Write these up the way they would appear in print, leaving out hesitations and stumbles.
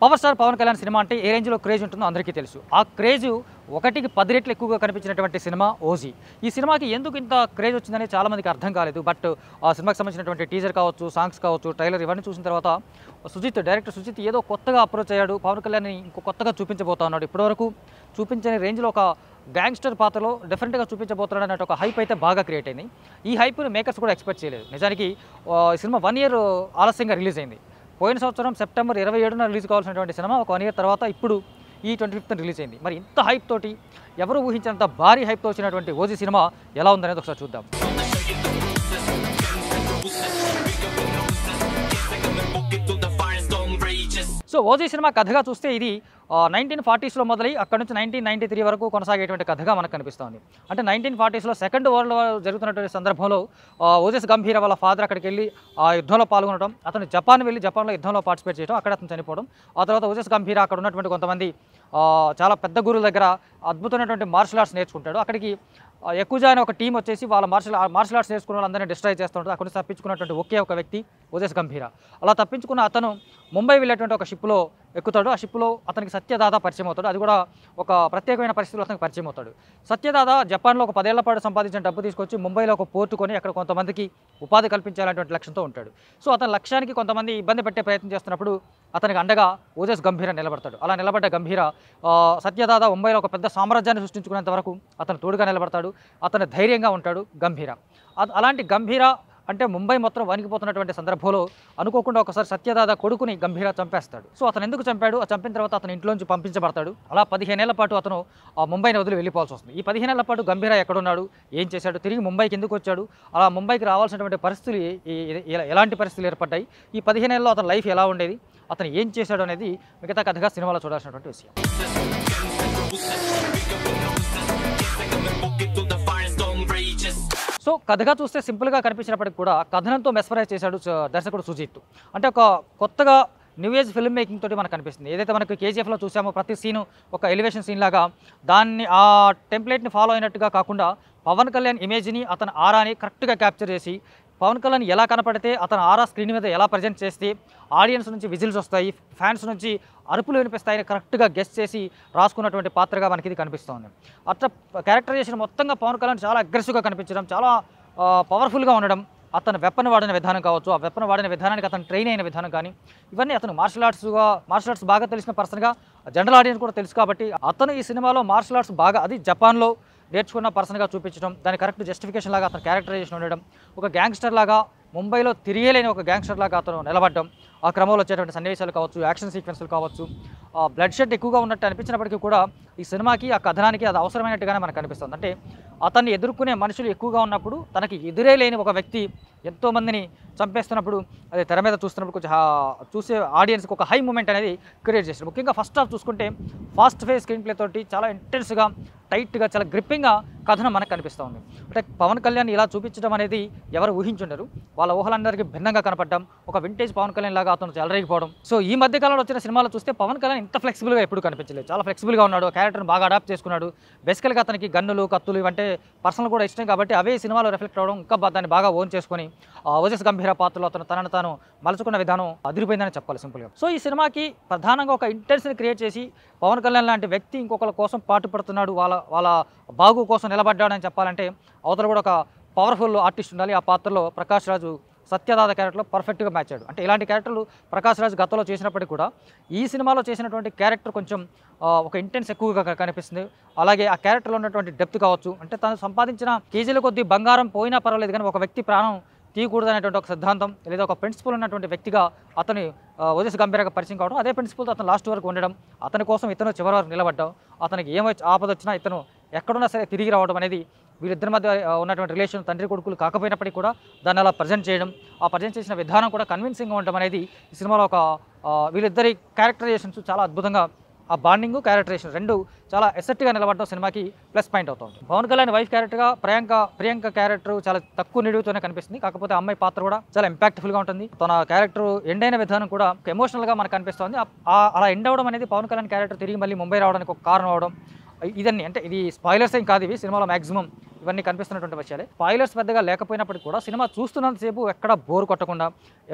Power star Pawan Kalyan cinema అంటే ఏ రేంజ్లో క్రేజ్ ఉంటుందో అందరికీ తెలుసు. ఆ క్రేజ్ 1కి 10 రెట్లు ఎక్కువగా కనిపించినటువంటి సినిమా ఓజీ. ఈ సినిమాకి ఎందుకు ఇంత క్రేజ్ వచ్చిందని చాలామందికి అర్థం కాలేదు. బట్ ఆ సినిమాకి సంబంధించినటువంటి టీజర్ కావచ్చు, సాంగ్స్ కావచ్చు, ట్రైలర్ ఇవన్నీ చూసిన తర్వాత డైరెక్టర్ సుజిత్ ఏదో కొత్తగా అప్రోచ్ అయ్యాడు, పవన్ కళ్యాణ్ని ఇంకో కొత్తగా చూపించబోతా ఉన్నాడు. ఇప్పటివరకు చూపించని రేంజ్లో ఒక గ్యాంగ్స్టర్ పాత్రలో డిఫరెంట్గా చూపించబోతున్నాడు అన్నట్టు ఒక హైప్ అయితే బాగా క్రియేట్ అయింది. ఈ హైప్ని మేకర్స్ కూడా ఎక్స్పెక్ట్ చేయలేదు. నిజానికి ఈ సినిమా 1 ఇయర్ ఆలస్యంగా రిలీజ్ అయింది. పోయిన సంవత్సరం సెప్టెంబర్ 27న రిలీజ్ కావాల్సినటువంటి సినిమా ఒక 1 ఇయర్ తర్వాత ఇప్పుడు ఈ 25న రిలీజ్ అయింది. మరి ఇంత హైప్ తోటి ఎవరు ఊహించినంత భారీ హైప్తో వచ్చినటువంటి ఓజీ సినిమా ఎలా ఉందనేది ఒకసారి చూద్దాం. సో ఓజీ సినిమా కథగా చూస్తే ఇది 1940స్లో మొదలై అక్కడ నుంచి 1993 వరకు కొనసాగేటువంటి కథగా మనకు కనిపిస్తుంది. అంటే 1940స్లో సెకండ్ వరల్డ్ వార్ జరుగుతున్నటువంటి సందర్భంలో ఓజస్ గంభీర వాళ్ళ ఫాదర్ అక్కడికి వెళ్ళి ఆ యుద్ధంలో పాల్గొనడం, అతను జపాన్ వెళ్ళి జపాన్లో యుద్ధంలో పార్టిసిపేట్ చేయడం, అక్కడ అతను చనిపోవడం. ఆ తర్వాత ఓజస్ గంభీర అక్కడ ఉన్నటువంటి కొంతమంది చాలా పెద్ద గురువుల దగ్గర అద్భుతమైనటువంటి మార్షల్ ఆర్ట్స్ నేర్చుకుంటాడు. అక్కడికి ఎక్కువగా అనే ఒక టీం వచ్చేసి వాళ్ళ మార్షల్ ఆర్ట్స్ నేర్చుకున్న వాళ్ళందరినీ డిస్ట్రాయ్ చేస్తూ ఉంటారు. అక్కడ నుంచి తప్పించుకున్నటువంటి ఒకే ఒక వ్యక్తి ఓజస్ గంభీర. అలా తప్పించుకున్న అతను ముంబై వెళ్ళేటువంటి ఒక షిప్లో ఎక్కుతాడు. ఆ షిప్లో అతనికి సత్యదాదా పరిచయం అవుతాడు. అది కూడా ఒక ప్రత్యేకమైన పరిస్థితుల్లో అతనికి పరిచయం అవుతాడు. సత్యదాదా జపాన్లో ఒక 10 ఏళ్ల పాటు సంపాదించిన డబ్బు తీసుకొచ్చి ముంబైలో ఒక పోర్టు కొని అక్కడ కొంతమందికి ఉపాధి కల్పించాలనేటువంటి లక్ష్యంతో ఉంటాడు. సో అతని లక్ష్యానికి కొంతమంది ఇబ్బంది పెట్టే ప్రయత్నం చేస్తున్నప్పుడు అతనికి అండగా ఓజస్ గంభీర నిలబడతాడు. అలా నిలబడ్డ గంభీర సత్యదాదా ముంబైలో ఒక పెద్ద సామ్రాజ్యాన్ని సృష్టించుకునేంత వరకు అతను తోడుగా నిలబడతాడు. అతను ధైర్యంగా ఉంటాడు గంభీర. అలాంటి గంభీర అంటే ముంబై మొత్తం వణికిపోతున్నటువంటి సందర్భంలో అనుకోకుండా ఒకసారి సత్యదాదా కొడుకుని గంభీర చంపేస్తాడు. సో అతను ఎందుకు చంపాడు? ఆ చంపిన తర్వాత అతను ఇంట్లోంచి పంపించబడతాడు. అలా 15 ఏళ్ల పాటు అతను ముంబైని వదిలి వెళ్ళిపోవాల్సి వస్తుంది. ఈ 15 ఏళ్ల పాటు గంభీర ఎక్కడున్నాడు, ఏం చేశాడు, తిరిగి ముంబైకి ఎందుకు వచ్చాడు, అలా ముంబైకి రావాల్సినటువంటి పరిస్థితులు ఎలాంటి పరిస్థితులు ఏర్పడ్డాయి, ఈ 15 ఏళ్ళలో అతని లైఫ్ ఎలా ఉండేది, అతను ఏం చేశాడు అనేది మిగతా కథగా సినిమాలో చూడాల్సినటువంటి విషయం. సో కథగా చూస్తే సింపుల్గా కనిపించినప్పటికి కూడా కథనంతో మెస్మరైజ్ చేశాడు దర్శకుడు సుజిత్. అంటే ఒక కొత్తగా న్యూ ఏజ్ ఫిల్మ్ మేకింగ్ తోటి మనకు కనిపిస్తుంది. ఏదైతే మనకు కేజీఎఫ్లో చూసామో ప్రతి సీను ఒక ఎలివేషన్ సీన్ లాగా దాన్ని ఆ టెంప్లెట్ని ఫాలో అయినట్టుగా కాకుండా పవన్ కళ్యాణ్ ఇమేజ్ని అతని ఆరాని కరెక్ట్గా క్యాప్చర్ చేసి పవన్ కళ్యాణ్ ఎలా కనపడితే అతను ఆరా స్క్రీన్ మీద ఎలా ప్రజెంట్ చేస్తే ఆడియన్స్ నుంచి విజిల్స్ వస్తాయి, ఫ్యాన్స్ నుంచి అరుపులు వినిపిస్తాయని కరెక్ట్గా గెస్ట్ చేసి రాసుకున్నటువంటి పాత్రగా మనకి ఇది కనిపిస్తుంది. అట్లా క్యారెక్టరైజేషన్ మొత్తంగా పవన్ కళ్యాణ్ చాలా అగ్రెసివ్గా కనిపించడం, చాలా పవర్ఫుల్గా ఉండడం, అతను వెపన్ వాడిన విధానం కావచ్చు, ఆ వెపన్ వాడిన విధానానికి అతను ట్రైన్ అయిన విధానం కానీ ఇవన్నీ అతను మార్షల్ ఆర్ట్స్ బాగా తెలిసిన పర్సన్గా జనరల్ ఆడియన్స్ కూడా తెలుసు కాబట్టి అతను ఈ సినిమాలో మార్షల్ ఆర్ట్స్ బాగా అది జపాన్లో నేర్చుకున్న పర్సన్గా చూపించడం, దాని కరెక్ట్ జస్టిఫికేషన్ లాగా అతను క్యారెక్టరైజేషన్ ఉండడం, ఒక గ్యాంగ్స్టర్ లాగా ముంబైలో తిరిగేలేని ఒక గ్యాంగ్స్టర్ లాగా అతను నిలబడడం, ఆ క్రమంలో వచ్చేటువంటి సన్నివేశాలు కావచ్చు, యాక్షన్ సీక్వెన్స్లు కావచ్చు, బ్లడ్ షెడ్ ఎక్కువగా ఉన్నట్టు అనిపించినప్పటికీ కూడా ఈ సినిమాకి ఆ కథనానికి అది అవసరమైనట్టుగానే మనకు అనిపిస్తుంది. అంటే అతన్ని ఎదుర్కొనే మనుషులు ఎక్కువగా ఉన్నప్పుడు తనకి ఎదురే లేని ఒక వ్యక్తి ఎంతోమందిని చంపేస్తున్నప్పుడు అది తెర మీద చూస్తున్నప్పుడు కొంచెం చూసే ఆడియన్స్కి ఒక హై మూమెంట్ అనేది క్రియేట్ చేస్తారు. ముఖ్యంగా ఫస్ట్ హాఫ్ చూసుకుంటే ఫాస్ట్ ఫేస్ స్క్రీన్ ప్లే తోటి చాలా ఇంటెన్స్గా, టైట్గా, చాలా గ్రిప్పింగ్గా కథనం మనకు కనిపిస్తూ ఉంది. అంటే పవన్ కళ్యాణ్ ఇలా చూపించడం అనేది ఎవరు ఊహించుండరు. వాళ్ళ ఊహలందరికీ భిన్నంగా కనపడడం, ఒక వింటేజ్ పవన్ కళ్యాణ్ లాగా అతను చెలరేగిపోవడం. సో ఈ మధ్యకాలంలో వచ్చిన సినిమాలో చూస్తే పవన్ కళ్యాణ్ ఇంత ఫ్లెక్సిబుల్గా ఎప్పుడు కనిపించలేదు. చాలా ఫ్లెక్సిబుల్గా ఉన్నాడు, క్యారెక్టర్ని బాగా అడాప్ట్ చేసుకున్నాడు. బేసికల్గా అతనికి గన్నులు, కత్తులు ఇవంటే పర్సనల్ కూడా ఇష్టం కాబట్టి అవే సినిమాలో రిఫ్లెక్ట్ అవ్వడం, ఇంకా దాన్ని బాగా ఓన్ చేసుకొని ఓజస్ గంభీర పాత్రలో అతను తనను తాను మలుచుకున్న విధానం అదిరిపోయిందని చెప్పాలి సింపుల్గా. సో ఈ సినిమాకి ప్రధానంగా ఒక ఇంటెన్స్ని క్రియేట్ చేసి పవన్ కళ్యాణ్ లాంటి వ్యక్తి ఇంకొకరి కోసం పాటుపడుతున్నాడు, వాళ్ళ బాగు కోసం నిలబడ్డాడని చెప్పాలంటే అవతల కూడా ఒక పవర్ఫుల్ ఆర్టిస్ట్ ఉండాలి. ఆ పాత్రలో ప్రకాష్ రాజు సత్యదాదా క్యారెక్టర్లో పర్ఫెక్ట్గా మ్యాచ్ అయ్యాడు. అంటే ఇలాంటి క్యారెక్టర్లు ప్రకాష్ రాజ్ గతంలో చేసినప్పటికీ కూడా ఈ సినిమాలో చేసినటువంటి క్యారెక్టర్ కొంచెం ఒక ఇంటెన్స్ ఎక్కువగా కనిపిస్తుంది. అలాగే ఆ క్యారెక్టర్లో ఉన్నటువంటి డెప్త్ కావచ్చు, అంటే తను సంపాదించిన కేజీల కొద్దీ బంగారం పోయినా పర్వాలేదు కానీ ఒక వ్యక్తి ప్రాణం తీయకూడదు అనేటువంటి ఒక సిద్ధాంతం లేదా ఒక ప్రిన్సిపల్ ఉన్నటువంటి వ్యక్తిగా అతని ఓజస్ గంభీరగా పరిచయం కావడం, అదే ప్రిన్సిపల్తో అతను లాస్ట్ వరకు ఉండడం, అతని కోసం ఇతను చివరి వరకు నిలబడ్డం, అతనికి ఏమైనా ఆపద వచ్చినా ఇతను ఎక్కడున్నా సరే తిరిగి రావడం అనేది వీళ్ళిద్దరి మధ్య ఉన్నటువంటి రిలేషన్ తండ్రి కొడుకులు కాకపోయినప్పటికీ కూడా దాన్ని అలా ప్రజెంట్ చేయడం, ఆ ప్రజెంట్ చేసిన విధానం కూడా కన్విన్సింగ్గా ఉండడం అనేది ఈ సినిమాలో ఒక వీళ్ళిద్దరి క్యారెక్టరైజేషన్స్ చాలా అద్భుతంగా, ఆ బాండింగ్, క్యారెక్టరైజేషన్ రెండు చాలా ఎసెట్గా నిలబడడం సినిమాకి ప్లస్ పాయింట్ అవుతుంది. పవన్ కళ్యాణ్ వైఫ్ క్యారెక్టర్గా ప్రియాంక క్యారెక్టర్ చాలా తక్కువ నిడివితోనే కనిపిస్తుంది. కాకపోతే అమ్మాయి పాత్ర కూడా చాలా ఇంపాక్ట్ఫుల్గా ఉంటుంది. తన క్యారెక్టర్ ఎండ్ అయిన విధానం కూడా ఎమోషనల్గా మనకు కనిపిస్తుంది. అలా ఎండ్ అవ్వడం అనేది పవన్ కళ్యాణ్ క్యారెక్టర్ తిరిగి మళ్ళీ ముంబై రావడానికి ఒక కారణం అవడం, ఇదన్నీ అంటే ఇది స్పాయిలర్స్ ఏం కాదు, ఇవి సినిమాలో మ్యాక్సిమం ఇవన్నీ కనిపిస్తున్నటువంటి విషయాలే. స్పాయిలర్స్ పెద్దగా లేకపోయినప్పటికీ కూడా సినిమా చూస్తున్నంతసేపు ఎక్కడ బోర్ కొట్టకుండా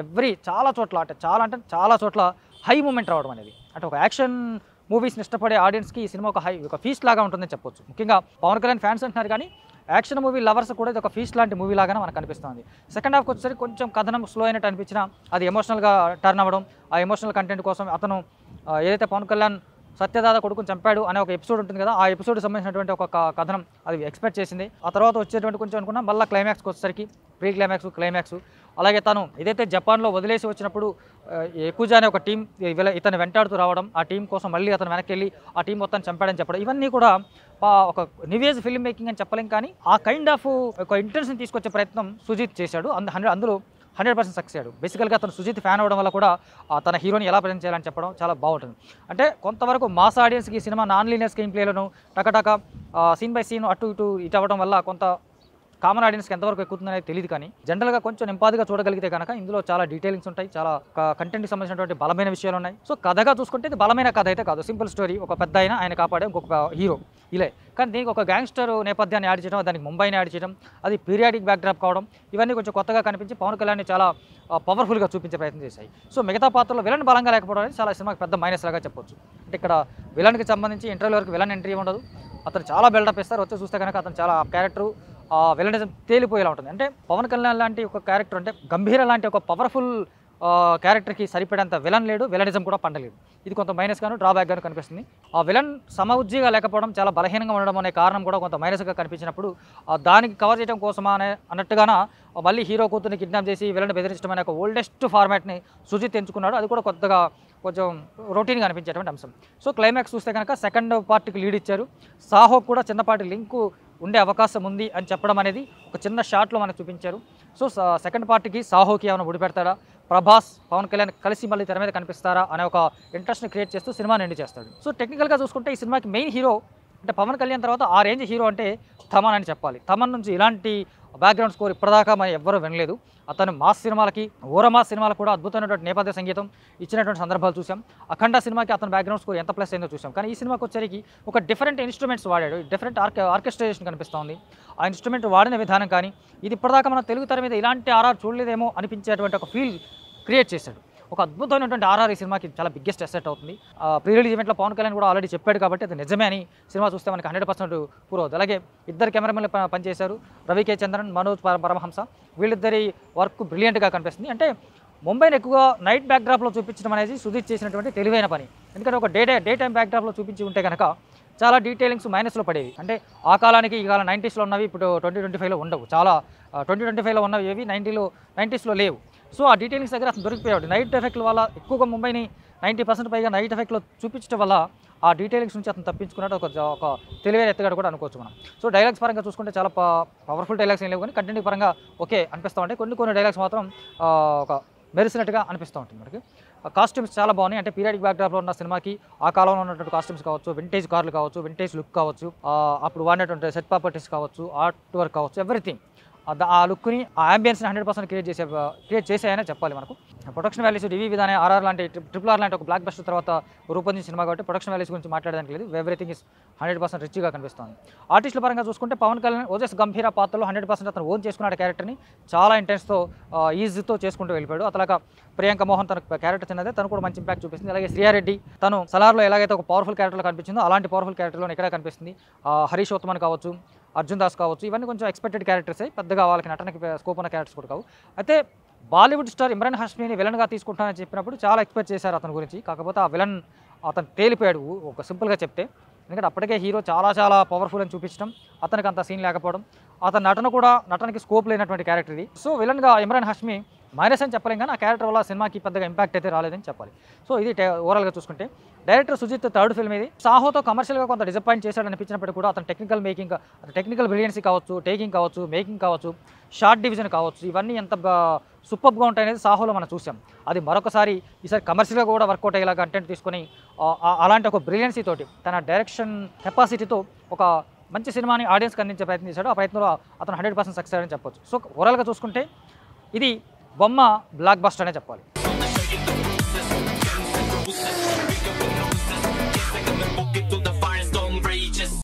చాలా చోట్ల హై మూమెంట్ రావడం అనేది అంటే ఒక యాక్షన్ మూవీస్ని ఇష్టపడే ఆడియన్స్కి ఈ సినిమా ఒక ఫీస్ట్ లాగా ఉంటుందని చెప్పొచ్చు. ముఖ్యంగా పవన్ కళ్యాణ్ ఫ్యాన్స్ అంటున్నారు కానీ యాక్షన్ మూవీ లవర్స్ కూడా ఇది ఒక ఫీస్ట్ లాంటి మూవీ లాగానే మనకు అనిపిస్తుంది. సెకండ్ హాఫ్కి వచ్చేసరికి కొంచెం కథనం స్లో అయినట్టు అనిపించినా అది ఎమోషనల్గా టర్న్ అవ్వడం, ఆ ఎమోషనల్ కంటెంట్ కోసం అతను ఏదైతే పవన్ కళ్యాణ్ సత్యదాద కొడుకుని చంపాడు అనే ఒక ఎపిసోడ్ ఉంటుంది కదా, ఆ ఎపిసోడ్కి సంబంధించినటువంటి ఒక కథనం అది ఎక్స్పెక్ట్ చేసింది. ఆ తర్వాత వచ్చేటువంటి కొంచెం అనుకున్నా మళ్ళీ క్లైమాక్స్కి వచ్చేసరికి ప్రీ క్లైమాక్స్ అలాగే తను ఏదైతే జపాన్లో వదిలేసి వచ్చినప్పుడు ఎక్కుజా అనే ఒక టీం ఇతను వెంటాడుతూ రావడం, ఆ టీం కోసం మళ్ళీ అతను వెనక్కి వెళ్ళి ఆ టీం మొత్తం చంపాడని చెప్పడం, ఇవన్నీ కూడా ఒక న్యూవేజ్ ఫిల్మ్ మేకింగ్ అని చెప్పలేం. కానీ ఆ కైండ్ ఆఫ్ ఒక ఇంటెన్షన్ తీసుకొచ్చే ప్రయత్నం సుజిత్ చేశాడు. అందులో 100% సక్సెస్ అయ్యాడు. బేసికల్గా అతను సుజిత్ ఫ్యాన్ అవ్వడం వల్ల కూడా తన హీరోని ఎలా ప్రజెంట్ చేయాలని చెప్పడం చాలా బాగుంటుంది. అంటే కొంతవరకు మాస్ ఆడియన్స్కి ఈ సినిమా నాన్ లీనియర్ స్క్రీన్ ప్లేలను టకటక సీన్ బై సీన్ అటు ఇటు అవ్వడం వల్ల కొంత కామన్ ఆడియన్స్కి ఎంతవరకు ఎక్కుతుందనేది తెలియదు. కానీ జనరల్గా కొంచెం నింపాదిగా చూడగలిగితే కనుక ఇందులో చాలా డీటెయిలింగ్స్ ఉంటాయి, చాలా కంటెంట్కి సంబంధించినటువంటి బలమైన విషయాలు ఉన్నాయి. సో కథగా చూసుకుంటే ఇది బలమైన కథ అయితే కాదు, సింపుల్ స్టోరీ. ఒక పెద్ద ఆయన కాపాడే ఇంకొక హీరో ఇలా. కానీ దీనికి ఒక గ్యాంగ్స్టర్ నేపథ్యాన్ని యాడ్ చేయడం, దానికి ముంబైని యాడ్ చేయడం, అది పీరియాడిక్ బ్యాక్డ్రాప్ కావడం, ఇవన్నీ కొంచెం కొత్తగా కనిపించి పవన్ కళ్యాణ్ని చాలా పవర్ఫుల్గా చూపించే ప్రయత్నం చేశాయి. సో మిగతా పాత్రలో విలన్ బలంగా లేకపోవడం అనేది చాలా సినిమాకి పెద్ద మైనస్ లాగా చెప్పొచ్చు. అంటే ఇక్కడ విలన్కి సంబంధించి ఇంటర్వ్యూ వరకు విలన్ ఎంట్రీ ఉండదు, అతను చాలా బిల్డప్ ఇస్తారు. వచ్చి చూస్తే కనుక అతను చాలా క్యారెక్టర్ విలనిజం తేలిపోయేలా ఉంటుంది. అంటే పవన్ కళ్యాణ్ లాంటి ఒక క్యారెక్టర్, అంటే గంభీర లాంటి ఒక పవర్ఫుల్ క్యారెక్టర్కి సరిపడేంత విలన్ లేడు, విలనిజం కూడా పండలేదు. ఇది కొంత మైనస్ గాను డ్రాబ్యాక్ గాను కనిపిస్తుంది. ఆ విలన్ సమఉజ్జిగా లేకపోవడం, చాలా బలహీనంగా ఉండడం అనే కారణం కూడా కొంత మైనస్గా కనిపించినప్పుడు దానికి కవర్ చేయడం కోసమా అన్నట్టుగాన మళ్ళీ హీరో కూతుర్ని కిడ్నాప్ చేసి విలన్ బెదిరించడం అనే ఒక ఓల్డెస్ట్ ఫార్మాట్ని సుజిత్ ఎంచుకున్నాడు. అది కూడా కొత్తగా కొంచెం రొటీన్గా అనిపించేటువంటి అంశం. సో క్లైమాక్స్ చూస్తే కనుక సెకండ్ పార్ట్కి లీడ్ ఇచ్చారు. సాహో కూడా చిన్నపాటి లింకు ఉండే అవకాశం ఉంది అని చెప్పడం అనేది ఒక చిన్న షాట్లో మనకు చూపించారు. సో సెకండ్ పార్ట్కి సాహోకి ఏమైనా ముడిపెడతాడా, ప్రభాస్ పవన్ కళ్యాణ్ కలిసి మళ్ళీ తెర మీద కనిపిస్తారా అనే ఒక ఇంట్రెస్ట్ని క్రియేట్ చేస్తూ సినిమాని ఎండ్ చేస్తాడు. సో టెక్నికల్గా చూసుకుంటే ఈ సినిమాకి మెయిన్ హీరో అంటే పవన్ కళ్యాణ్ తర్వాత ఆ రేంజ్ హీరో అంటే థమన్ అని చెప్పాలి. థమన్ నుంచి ఇలాంటి బ్యాక్గ్రౌండ్ స్కోర్ ఇప్పటిదాకా మనం ఎవ్వరూ వినలేదు. అతను మాస్ సినిమాలకి మాస్ సినిమాలకు కూడా అద్భుతమైనటువంటి నేపథ్య సంగీతం ఇచ్చినటువంటి సందర్భాలు చూసాం. అఖండ సినిమాకి అతని బ్యాక్గ్రౌండ్ స్కోర్ ఎంత ప్లస్ అయిందో చూసాం. కానీ ఈ సినిమాకి వచ్చేసరికి ఒక డిఫరెంట్ ఇన్స్ట్రుమెంట్స్ వాడాడు, డిఫరెంట్ ఆర్కెస్ట్రేషన్ కనిపిస్తుంది. ఆ ఇన్స్ట్రుమెంట్ వాడిన విధానం కానీ ఇది ఇప్పటిదాకా మన తెలుగు తెర మీద ఇలాంటి ఆర్ఆర్ చూడలేదేమో అనిపించేటువంటి ఒక ఫీల్ క్రియేట్ చేశాడు. ఒక అద్భుతమైనటువంటి ఆర్ఆర్ ఈ సినిమాకి చాలా బిగ్గెస్ట్ అసెట్ అవుతుంది. ప్రీ రిలీజ్ ఈవెంట్లో పవన్ కళ్యాణ్ కూడా ఆల్రెడీ చెప్పాడు కాబట్టి అది నిజమే అని సినిమా చూస్తే మనకి 100% ప్రూవ్ అవుతుంది. అలాగే ఇద్దరు కెమెరామెన్లు పనిచేశారు, రవి కే చంద్రన్, మనోజ్ పరమహంస. వీళ్ళిద్దరి వర్క్ బ్రిలియంట్గా కనిపిస్తుంది. అంటే ముంబైని ఎక్కువగా నైట్ బ్యాక్డ్రాప్లో చూపించడం అనేది సుజిత్ చేసినటువంటి తెలివైన పని. ఎందుకంటే ఒక డే టైం బ్యాక్డ్రాప్లో చూపించి ఉంటే కనుక చాలా డీటెయిలింగ్స్ మైనస్లో పడేవి. అంటే ఆ కాలానికి ఈ కాలం 90స్లో ఉన్నవి ఇప్పుడు 2025లో ఉండవు. చాలా 2025లో ఉన్నవి ఏవి 90స్లో లేవు. సో ఆ డీటెయిలింగ్స్ దగ్గర అతను దొరికిపోయాడు. నైట్ ఎఫెక్ట్ల వల్ల ఎక్కువగా ముంబైని 90% పైగా నైట్ ఎఫెక్ట్లో చూపించడం వల్ల ఆ డీటెయిలింగ్స్ నుంచి అతను తప్పించుకున్నట్టు ఒక తెలివైన ఎత్తుగాడు కూడా అనుకోవచ్చు మనం. సో డైలాగ్స్ పరంగా చూసుకుంటే చాలా పవర్ఫుల్ డైలాగ్స్ ఏం లేవు, కానీ కంటెంట్ పరంగా ఓకే అనిపిస్తూ ఉంటాయి. కొన్ని డైలాగ్స్ మాత్రం ఒక మెరిసినట్టుగా అనిపిస్తూ ఉంటుంది మనకి. కాస్ట్యూమ్స్ చాలా బాగున్నాయి. అంటే పీరియాడిక్ బ్యాక్డ్రాప్లో ఉన్న సినిమాకి ఆ కాలంలో ఉన్నటువంటి కాస్ట్యూమ్స్ కావచ్చు, వింటేజ్ కార్లు కావచ్చు, వింటేజ్ లుక్ కావచ్చు, అప్పుడు వాడినటువంటి సెట్ ప్రాపర్టీస్ కావచ్చు, ఆర్ట్ వర్క్ కావచ్చు, ఎవ్రీథింగ్ ఆ లుక్ని ఆ అంబియన్స్ని 100% క్రియేట్ చేసాయనే చెప్పాలి మనకు. ప్రొడక్షన్ వాల్యూస్ డివి విధానం ఆర్ఆర్ లాంటి RRR లాంటి ఒక బ్లాక్ బస్టర్ తర్వాత రూపొందించిన సినిమా కాబట్టి ప్రొడక్షన్ వాల్యూస్ గురించి మాట్లాడడానికి లేదు. ఎవ్రీథింగ్ ఇస్ 100% రిచ్గా కనిపిస్తుంది. ఆర్టిస్టుల పరంగా చూసుకుంటే పవన్ కళ్యాణ్ ఓజస్ గంభీర పాత్రలో 100% అతను ఓన్ చేసుకున్న క్యారెక్టర్ని చాలా ఇంటెన్స్తో ఈజీతో చేసుకుంటూ వెళ్ళిపోయాడు. అతలాగా ప్రియాంక మోహన్ తన క్యారెక్టర్ చిన్నదే, తను కూడా మంచి ఇంపాక్ట్ చూపిస్తుంది. అలాగే శ్రీయారెడ్డి తను సలార్లో ఎలాగైతే ఒక పవర్ఫుల్ క్యారెక్టర్లో కనిపించిందో అలాంటి పవర్ఫుల్ క్యారెక్టర్లో ఇక్కడ కనిపిస్తుంది. హరీష్ ఉత్తమన్ కావచ్చు, అర్జున్ దాస్ కావచ్చు, ఇవన్నీ కొంచెం ఎక్స్పెక్టెడ్ క్యారెక్టర్సే, పెద్దగా వాళ్ళకి నటనకి స్కోప్ ఉన్న క్యారెక్టర్స్ కూడా కావు. అయితే బాలీవుడ్ స్టార్ ఇమ్రాన్ హాష్మీని విలన్గా తీసుకుంటానని చెప్పినప్పుడు చాలా ఎక్స్పెక్ట్ చేశారు అతని గురించి. కాకపోతే ఆ విలన్ అతను తేలిపోయాడు ఒక సింపుల్గా చెప్తే. ఎందుకంటే అప్పటికే హీరో చాలా పవర్ఫుల్ అని చూపించడం, అతనికి అంత సీన్ లేకపోవడం, అతని నటనకి స్కోప్ లేనటువంటి క్యారెక్టర్ ఇది. సో విలన్గా ఇమ్రాన్ హాష్మీ మైనస్ అని చెప్పలేం, కానీ ఆ క్యారెక్టర్ వల్ల సినిమాకి పెద్దగా ఇంపాక్ట్ అయితే రాలేదని చెప్పాలి. సో ఇది ఓవరాల్గా చూసుకుంటే డైరెక్టర్ సుజిత్ థర్డ్ ఫిల్మ్ ఇది. సాహోతో కమర్షియల్గా కొంత డిసప్పాయింట్ చేశాడు అనిపించినప్పుడు కూడా అతను టెక్నికల్ బ్రిలియన్సీ కావచ్చు, టేకింగ్ కావచ్చు, మేకింగ్ కావచ్చు, షార్ట్ డివిజన్ కావచ్చు, ఇవన్నీ ఎంత సూపర్గా ఉంటాయనేది సాహోలో మనం చూసాం. అది మరొకసారి ఈసారి కమర్షియల్గా కూడా వర్కౌట్ అయ్యేలా కంటెంట్ తీసుకొని అలాంటి ఒక బ్రిలియన్సీ తోటి తన డైరెక్షన్ కెపాసిటీతో ఒక మంచి సినిమాని ఆడియన్స్కి అందించే ప్రయత్నం చేశాడు. ఆ ప్రయత్నంలో అతను 100% సక్సెస్ అని చెప్పొచ్చు. సో ఓవరాల్గా చూసుకుంటే ఇది బొమ్మ బ్లాక్ బస్టర్ అనే చెప్పాలి.